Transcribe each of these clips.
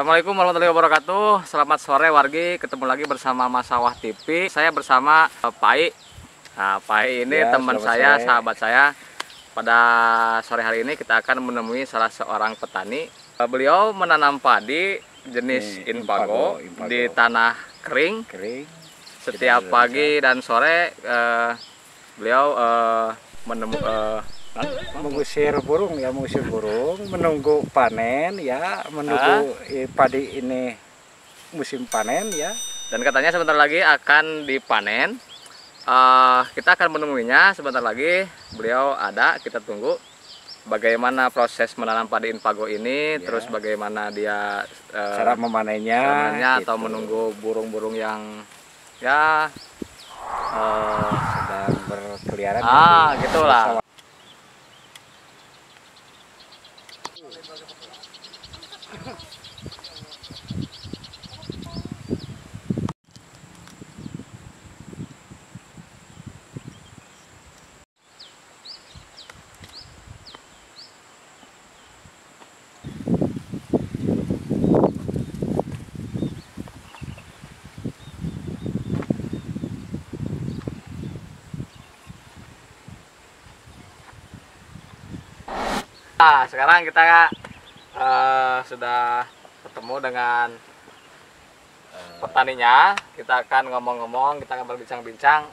Assalamualaikum warahmatullahi wabarakatuh. Selamat sore wargi, ketemu lagi bersama Mas Sawah TV. Saya bersama Pai. Nah, Pai ini Ya, teman saya, sore. sahabat saya. Pada sore hari ini kita akan menemui salah seorang petani. Beliau menanam padi jenis Impago di tanah kering. Setiap pagi dan sore beliau mengusir burung, menunggu panen ya, menunggu padi ini musim panen ya. Dan katanya sebentar lagi akan dipanen. Kita akan menemuinya sebentar lagi. Beliau ada, kita tunggu bagaimana proses menanam padi Impago ini, terus bagaimana dia cara memanennya gitu. Atau menunggu burung-burung yang ya sedang berkeliaran gitulah. Nah, sekarang kita sudah ketemu dengan petaninya. Kita akan ngomong-ngomong, kita akan berbincang-bincang.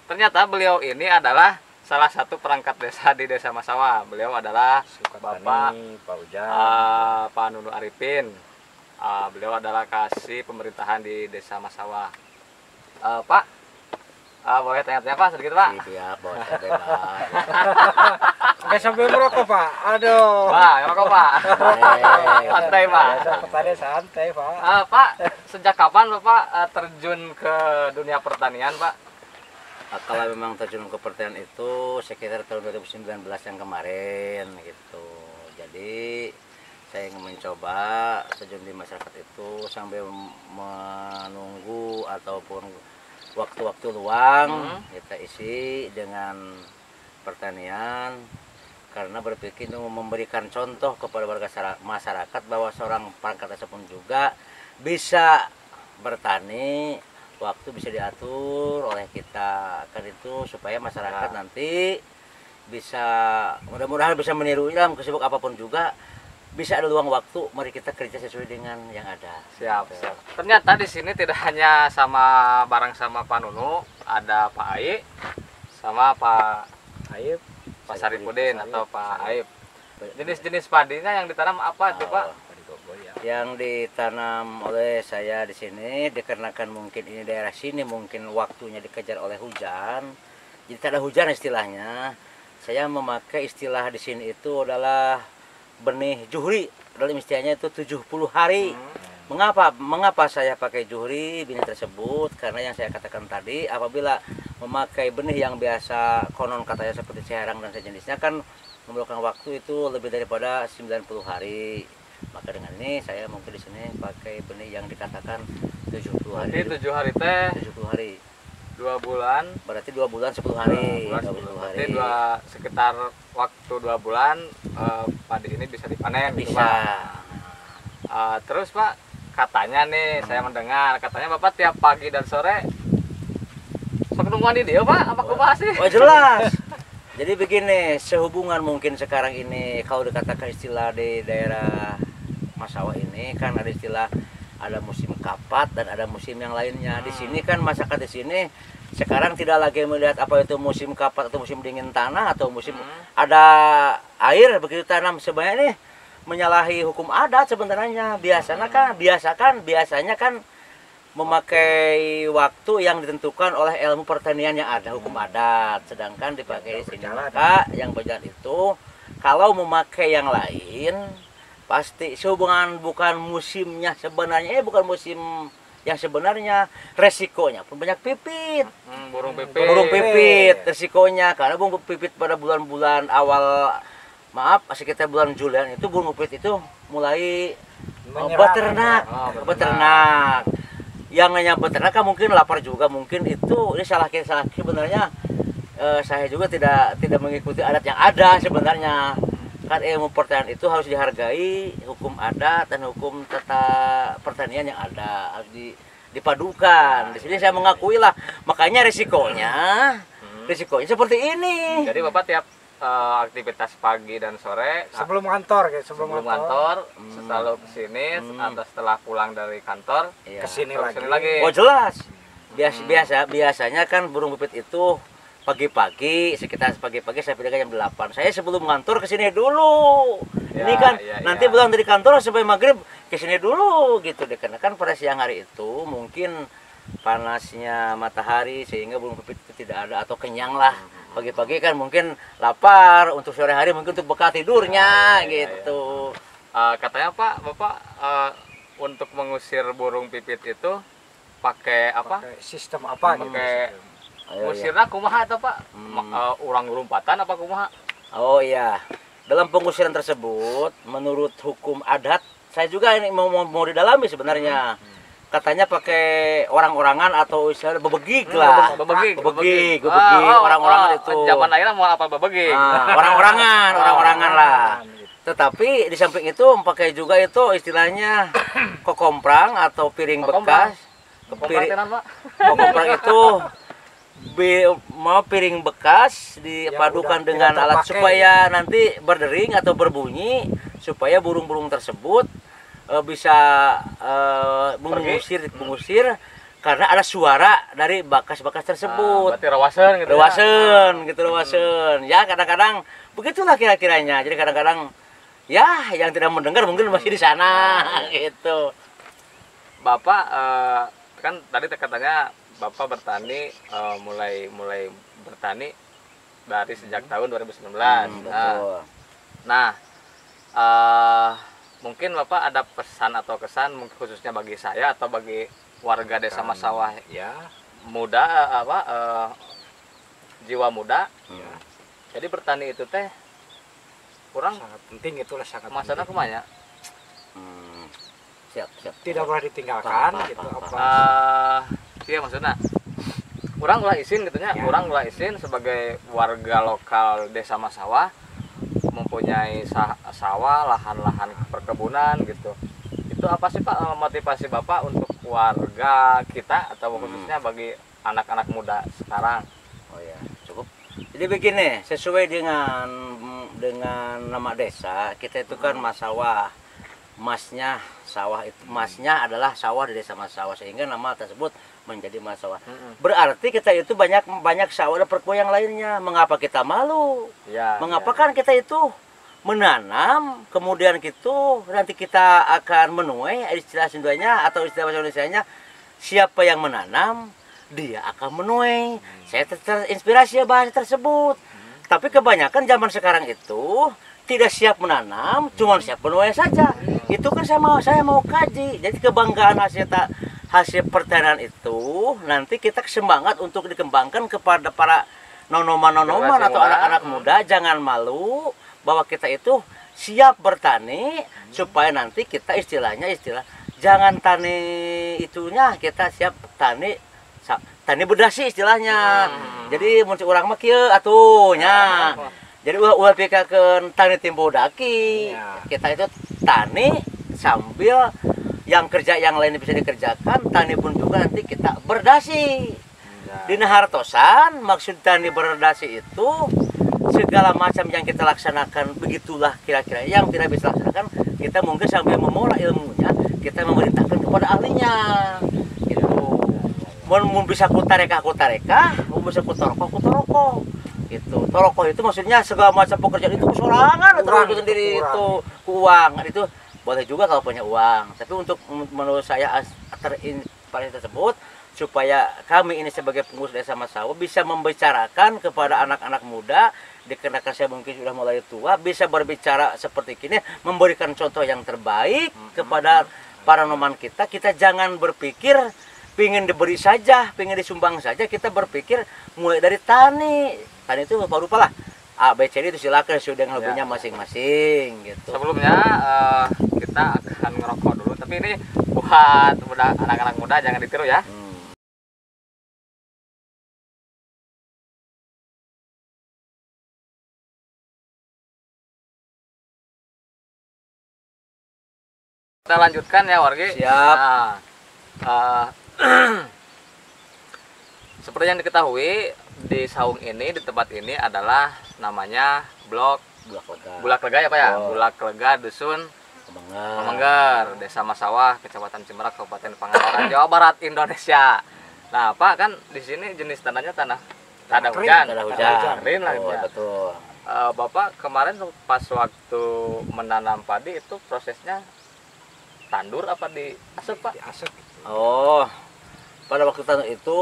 Ternyata beliau ini adalah salah satu perangkat desa di Desa Masawa. Beliau adalah Bapak Pak Nunu Arifin. Beliau adalah kasih pemerintahan di Desa Masawa. Pak, boleh tanya-tanya Pak sedikit Pak? Iya, bos. Nggak sambil merokok Pak. Aduh. Pak, merokok Pak. Santai Pak. Petani santai Pak. Pak, sejak kapan Bapak terjun ke dunia pertanian Pak? Kalau memang terjun ke pertanian itu sekitar tahun 2019 yang kemarin gitu. Jadi saya ingin mencoba terjun di masyarakat itu sambil menunggu ataupun waktu-waktu luang kita isi dengan pertanian, karena berpikir memberikan contoh kepada warga masyarakat bahwa seorang perangkat desa pun juga bisa bertani, waktu bisa diatur oleh kita, kan itu supaya masyarakat nanti bisa mudah-mudahan bisa meniru dalam kesibukan apapun juga, bisa ada luang waktu, mari kita kerja sesuai dengan yang ada. Siap. Ternyata di sini tidak hanya bareng sama Pak Nunu, ada Pak Aib sama Pak Aib, Pak Saripudin atau Pak Aib. Jenis-jenis padinya yang ditanam apa itu Pak? Yang ditanam oleh saya di sini dikarenakan mungkin ini daerah sini mungkin waktunya dikejar oleh hujan, jadi tak ada hujan istilahnya. Saya memakai istilah di sini itu adalah benih juhri, dalam istilahnya itu 70 hari. Mengapa saya pakai juhri benih tersebut? Karena yang saya katakan tadi, apabila memakai benih yang biasa konon katanya seperti ciherang dan sejenisnya kan memerlukan waktu itu lebih daripada 90 hari. Maka dengan ini saya mungkin di sini pakai benih yang dikatakan 70 hari. Berarti 7 hari teh 70 hari. 2 bulan. Berarti 2 bulan 10 hari. 2 bulan 10 hari. Berarti sekitar waktu 2 bulan padi ini bisa dipanen. Bisa. Gitu, Pak. Terus Pak, katanya nih saya mendengar katanya Bapak tiap pagi dan sore penuhan di dia Pak, apa kumaha sih? Oh jelas. Jadi begini, sehubungan mungkin sekarang ini kalau dikatakan istilah di daerah Masawa ini kan ada istilah, ada musim kapat dan ada musim yang lainnya. Di sini kan masyarakat di sini sekarang tidak lagi melihat apa itu musim kapat atau musim dingin tanah atau musim ada air begitu tanam. Sebenarnya ini menyalahi hukum adat sebenarnya. Biasanya kan memakai waktu yang ditentukan oleh ilmu pertanian yang ada, hukum adat, sedangkan dipakai di sini. Maka yang berjalan itu kalau memakai yang lain pasti sehubungan bukan musimnya sebenarnya, bukan musim yang sebenarnya, resikonya pun banyak pipit. Burung pipit resikonya, karena burung pipit pada bulan-bulan awal, sekitar bulan Juli itu burung pipit itu mulai beternak. Yang hanya beternak kan mungkin lapar juga, mungkin itu ini salah sebenarnya. Saya juga tidak mengikuti adat yang ada sebenarnya. kan ilmu pertanian itu harus dihargai, hukum adat dan hukum tata pertanian yang ada harus dipadukan. Di sini saya mengakui lah, makanya risikonya seperti ini. Jadi Bapak tiap aktivitas pagi dan sore Sebelum kantor kayak sebelum kantor selalu kesini atau setelah pulang dari kantor Iya. kesini kesini lagi. lagi. Oh jelas. Biasanya kan burung pipit itu pagi-pagi, sekitar pagi-pagi saya pilih jam 8. Saya sebelum ngantor kesini dulu. Ya, Ini kan ya, nanti ya. pulang dari kantor sampai maghrib kesini dulu gitu deh. Karena kan pada siang hari itu mungkin panasnya matahari sehingga burung pipit itu tidak ada atau kenyang lah. Pagi-pagi kan mungkin lapar, untuk sore hari mungkin untuk bekal tidurnya Ya, gitu. Katanya Pak, Bapak untuk mengusir burung pipit itu pakai apa? Pakai sistem apa gitu? Pakai Ayo, ngusirnya kumaha atau Pak? Urang lompatan apa kumaha? Oh iya, dalam pengusiran tersebut, menurut hukum adat, saya juga ini mau didalami sebenarnya. Katanya pakai orang-orangan atau istilah bebegik lah. Bebegik. Orang-orangan itu. Zaman akhirnya mau apa bebegik? Orang-orangan lah. Tetapi di samping itu pakai juga itu istilahnya kokomprang atau piring Kokomprang. bekas. Kompartinan Pak. Kokomprang itu mau piring bekas dipadukan udah dengan tidak alat terpakai. supaya nanti berdering atau berbunyi supaya burung-burung tersebut bisa mengusir karena ada suara dari bekas-bekas tersebut. Berarti rawasan gitu. Rawasen. Ya kadang-kadang begitulah kira-kiranya. Jadi kadang-kadang ya yang tidak mendengar mungkin masih di sana gitu. Bapak kan tadi katanya Bapak bertani mulai bertani dari sejak tahun 2019. Betul. Nah, mungkin Bapak ada pesan atau kesan mungkin khususnya bagi saya atau bagi warga desa Masawah Ya. muda jiwa muda. Ya. Jadi bertani itu teh kurang Sangat penting itulah sangat masana penting. kumanya. Siap. Tidak boleh ditinggalkan gitu apa. Iya maksudnya orang ulah izin gitu nya, Ya. orang ulah izin sebagai warga lokal desa Masawah mempunyai sawah, lahan-lahan perkebunan gitu. Itu apa sih Pak motivasi Bapak untuk warga kita atau khususnya bagi anak-anak muda sekarang? Oh ya, cukup. Jadi begini, sesuai dengan nama desa, kita itu kan Masawah. Masnya sawah itu, masnya adalah sawah di desa Masawah sehingga nama tersebut menjadi Masawah. Berarti kita itu banyak sawah dan perkebunan yang lainnya. Mengapa kita malu? Ya, Mengapa kan kita itu menanam, kemudian gitu nanti kita akan menuai, istilah Sundanya atau istilah bahasa Indonesianya, siapa yang menanam dia akan menuai. Saya terinspirasi ya bahasa tersebut. Tapi kebanyakan zaman sekarang itu tidak siap menanam, cuma siap menuai saja. Itu kan saya mau kaji. Jadi kebanggaan hasil pertanian itu nanti kita semangat untuk dikembangkan kepada para nonoman atau anak-anak muda. Jangan malu bahwa kita itu siap bertani supaya nanti kita istilah jangan tani itunya, kita siap tani berdasi istilahnya. Jadi muncul orang mah kieu atuhnya. Jadi ulah pikakeun tani timbo daki. Kita itu tani sambil yang kerja yang lain bisa dikerjakan, tani pun juga nanti kita berdasi. Dina hartosan maksud tani berdasi itu segala macam yang kita laksanakan begitulah kira-kira. Yang tidak bisa laksanakan kita mungkin sambil mengolah ilmunya kita memerintahkan kepada ahlinya. Gitu. Mau bisa kutareka, mau bisa kutoroko. Itu toroko itu maksudnya segala macam pekerjaan itu kesorangan atau itu sendiri itu uang itu boleh juga kalau punya uang, tapi untuk menurut saya terinspirasi tersebut supaya kami ini sebagai pengurus desa Masawah bisa membicarakan kepada anak-anak muda, dikarenakan saya mungkin sudah mulai tua, bisa berbicara seperti ini, memberikan contoh yang terbaik kepada para noman kita. Kita jangan berpikir pingin diberi saja, pingin disumbang saja, kita berpikir mulai dari tani itu rupa-rupa lah A, B, C, D itu silakan sesuai dengan hobinya masing-masing gitu. Sebelumnya kita akan ngerokok dulu, tapi ini buat anak-anak muda jangan ditiru ya. kita lanjutkan ya wargi. Siap. Nah, eh, seperti yang diketahui di saung ini, di tempat ini adalah namanya Bulak Lega ya Pak ya? Oh. Bulak Lega Dusun Manggar. Manggar, Desa Masawah, Kecamatan Cimerak, Kabupaten Pangandaran, Jawa Barat, Indonesia. Nah, Pak, kan di sini jenis tanahnya tanah Kering, hujan. Tanah hujan. Kering lah Oh, ya. betul. Bapak kemarin pas waktu menanam padi itu prosesnya tandur apa diasep Pak? Diasep. Oh, pada waktu tandur itu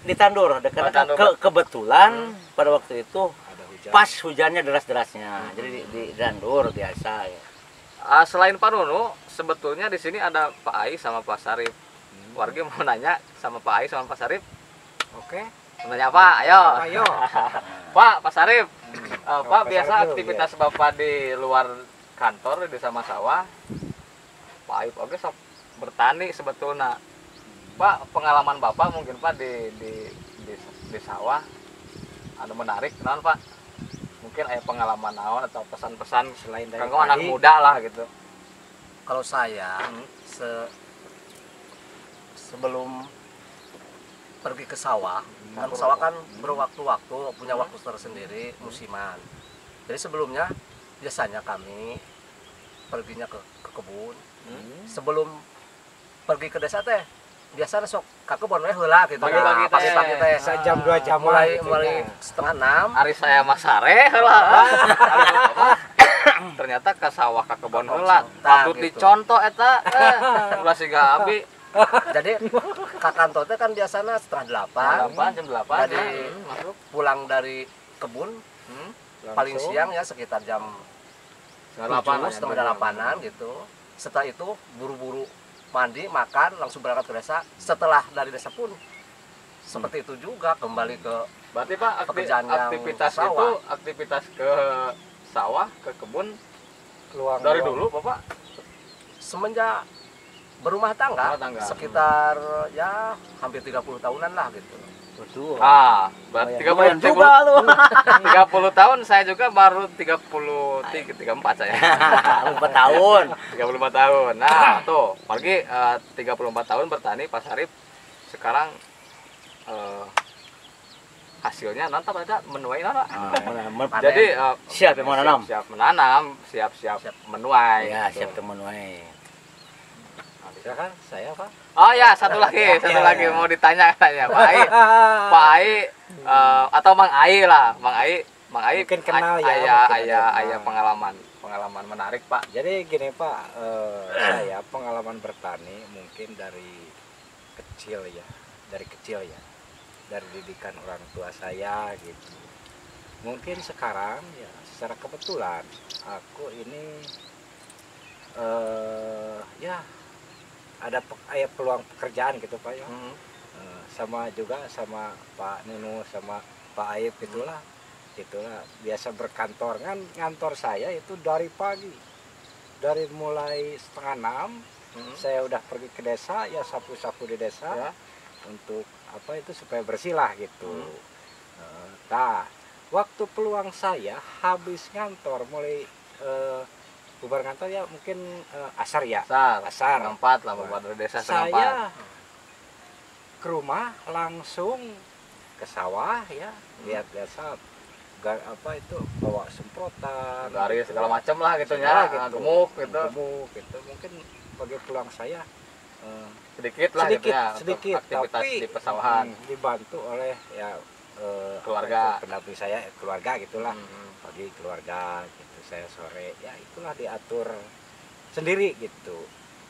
ditandur. Karena tandur, kebetulan pada waktu itu Ada hujan. pas hujannya deras-derasnya. Jadi ditandur biasa ya. Selain Pak Nunu, sebetulnya di sini ada Pak Ai sama Pak Sarip. Warga mau nanya sama Pak Ai sama Pak Sarip. Oke. Mau nanya Pak, ayo. Ayo. Pak Sarip. Pak, Pak biasa Sarip dulu, aktivitas Bapak di luar kantor di Desa Masawah. Pak Ai oke sok bertani sebetulnya. Pak, pengalaman Bapak mungkin Pak di sawah ada menarik, naon Pak? Mungkin ada pengalaman naon atau pesan-pesan Selain dari kanggo anak padi, muda lah gitu. Kalau saya sebelum pergi ke sawah, kan sawah kan berwaktu-waktu, punya waktu tersendiri musiman. Jadi sebelumnya biasanya kami perginya ke kebun. Sebelum pergi ke desa teh biasanya sok ka kebun we heula gitu. Pagi-pagi teh. Pagi-pagi teh. sejam 2 jam Mulai gitu, mulai ya. setengah 6. Ari saya Mas Sare heula. Ternyata ke sawah ka kebon heula. Patut gitu. dicontoh eta ulah siga abi. Jadi ka kantor teh kan biasanya setengah 8. Jam 8 Jadi masuk. pulang dari kebun paling Langsung. siang ya sekitar jam Setengah 7, setengah 8-an gitu. Setelah itu buru-buru mandi, makan, langsung berangkat ke desa. Setelah dari desa pun seperti itu juga, kembali ke Berarti Pak Pekerjaan yang aktivitas sawah. itu aktivitas ke sawah, ke kebun Luang, dari luang. dulu Bapak. semenjak berumah tangga, Rumah tangga. sekitar ya hampir 30 tahunan lah gitu. Betul. Berarti Lumayan 30 juga lu. 30 tahun saya juga baru 34 saya. 4 tahun. 35 tahun. Nah, tuh, pergi 34 tahun bertani Pak Sarip. Sekarang hasilnya nanti ada menuai nana. Jadi Siap yang mau nanam? Siap menanam, siap menuai. Ya, gitu. siap menuai. Nah, bisa kan saya Pak? Oh ya, satu lagi mau ditanya katanya Pak Ai. Pak Ai atau Mang Ai lah, Mang Ai Mungkin kenal ya, Ayah mungkin ada kenal. pengalaman menarik Pak. Jadi gini Pak, saya pengalaman bertani mungkin dari kecil ya, dari didikan orang tua saya gitu. Mungkin sekarang ya secara kebetulan aku ini ya ada peluang pekerjaan gitu Pak ya. Sama juga sama Pak Nunu sama Pak Aib gitulah biasa berkantor kan. Kantor saya itu dari pagi, dari mulai setengah 6 saya udah pergi ke desa ya, sapu-sapu di desa Ya. untuk apa itu supaya bersih lah gitu. Nah, waktu peluang saya habis ngantor mulai bubar kantor ya mungkin asar ya. Asar. 4 lah Bapak dari desa setengah 4. Saya ke rumah langsung ke sawah ya, lihat desa apa itu bawa semprotan, Garis gitu. segala macam lah gitu Ya, ya, gemuk gitu. Gemuk gitu. Mungkin bagi peluang saya Sedikit lah gitu ya untuk sedikit aktivitas tapi di pesawahan. dibantu oleh ya Keluarga. pendamping saya, keluarga gitulah. Hmm. Pagi keluarga gitu, saya sore ya itulah diatur sendiri gitu.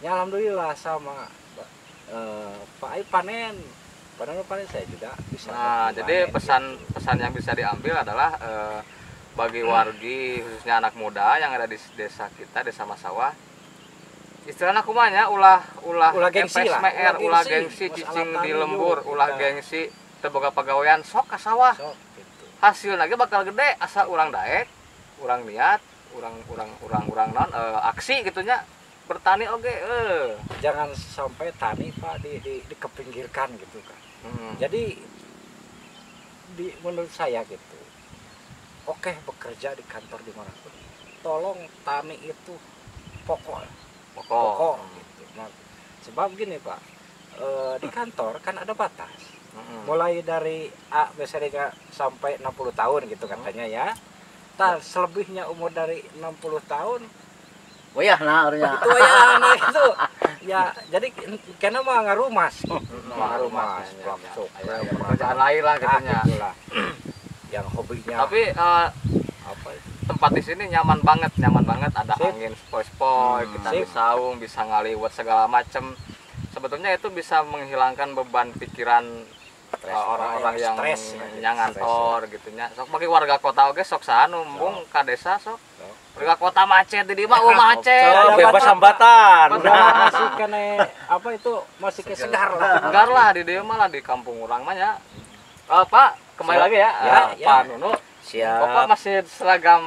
Ya alhamdulillah sama Pak Ai panen saya juga bisa. Nah, jadi panen, pesan yang bisa diambil adalah bagi wargi khususnya anak muda yang ada di desa kita, Desa Masawah, istilahnya kumanya ulah gengsi lah, ulah gengsi cicing masalah di tani lembur, yuk, ulah kita. gengsi terboga pagawean sok ka sawah. Sok, gitu. Hasil lagi bakal gede asa urang daek, urang niat, urang non aksi gitunya bertani oge Jangan sampai tani Pak dikepinggirkan gitu kan. Jadi menurut saya gitu, oke bekerja di kantor dimanapun, tolong tani itu pokok, pokok gitu. Nah, sebab gini Pak, di kantor kan ada batas. Mulai dari A misalnya sampai 60 tahun gitu katanya ya. Selebihnya umur dari 60 tahun Wayah nah harusnya. itu ya nah itu ya jadi karena mah ngarumas ngarumas pekerjaan lain lah gitunya. Yang hobinya Tapi apa itu? tempat di sini nyaman banget ada Sip. angin sepoi-sepoi, kita Sip. bisa saung, bisa ngaliwat segala macem. Sebetulnya itu bisa menghilangkan beban pikiran orang-orang yang stres, nyangantor gitunya. Sok bagi warga kota oge sok sanu embung ka desa sok. Warga kota macet di dieu mah macet. Bebas hambatan. Udah masih kene apa itu masih ke segar lah. Segar lah di dieu mah lah di kampung urang mah nya. Pak, kembali Siap. lagi ya. Ya, Pak ya. Nunu. Siap. Bapak masih seragam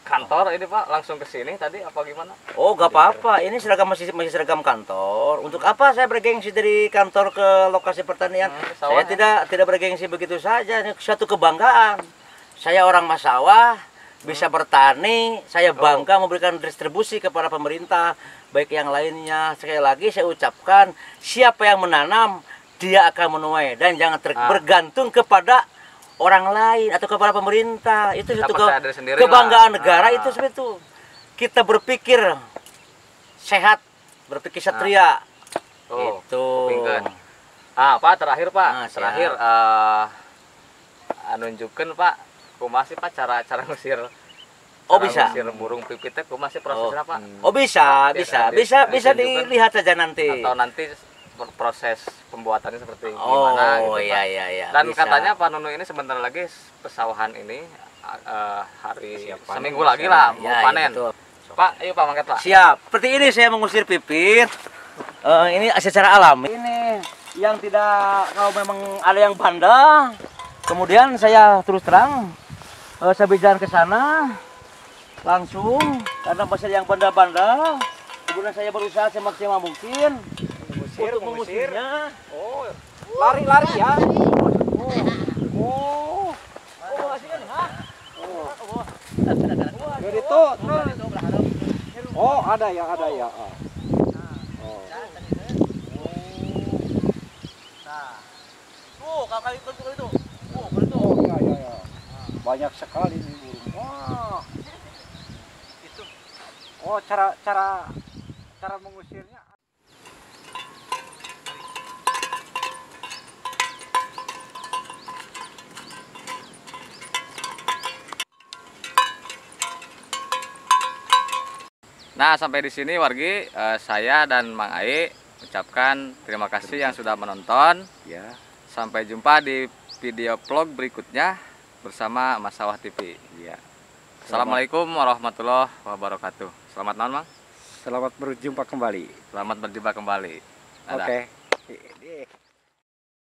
kantor ini Pak, langsung ke sini tadi apa gimana? Oh, gak apa-apa. Ini seragam masih seragam kantor. Untuk apa saya bergengsi dari kantor ke lokasi pertanian? Sawah Saya tidak bergengsi begitu saja. Ini suatu kebanggaan. Saya orang Masawah, bisa bertani. Saya bangga memberikan distribusi kepada pemerintah, baik yang lainnya. Sekali lagi saya ucapkan, siapa yang menanam, dia akan menuai dan jangan bergantung kepada orang lain atau kepada pemerintah. Itu suatu kebanggaan negara. Itu seperti itu. Kita berpikir sehat, berpikir satria. Itu. Pak terakhir Pak, Terakhir nunjukin Pak, kumaha sih Pak cara ngusir bisa. ngusir burung pipit teh kumaha sih prosesnya Pak? Bisa dilihat saja nanti. Atau nanti proses pembuatannya seperti gimana gitu Pak. Iya. Dan bisa. katanya Pak Nunu ini sebentar lagi pesawahan ini hari Siap seminggu panen, lagi lah mau Ya, panen. betul. Pak, ayo Pak mangkat Pak. Siap. Seperti ini saya mengusir pipit. Ini secara alami. Ini yang tidak, kalau memang ada yang bandel, kemudian saya terus terang saya berjalan ke sana langsung karena masih ada yang bandel-bandel. Kemudian saya berusaha semaksimal mungkin untuk mengusirnya. Lari-lari ya. Jadi tuh. Oh, ada ya. Kakak itu. Oh, iya. Banyak sekali nih burung. Wah. Oh, cara mengusirnya. Nah, sampai di sini wargi, saya dan Mang Ai ucapkan terima kasih yang sudah menonton. Ya. Sampai jumpa di video vlog berikutnya bersama Masawah TV. Iya. Assalamualaikum warahmatullahi wabarakatuh. Selamat malam, Mang. Selamat berjumpa kembali. Selamat berjumpa kembali. Dadah. Oke.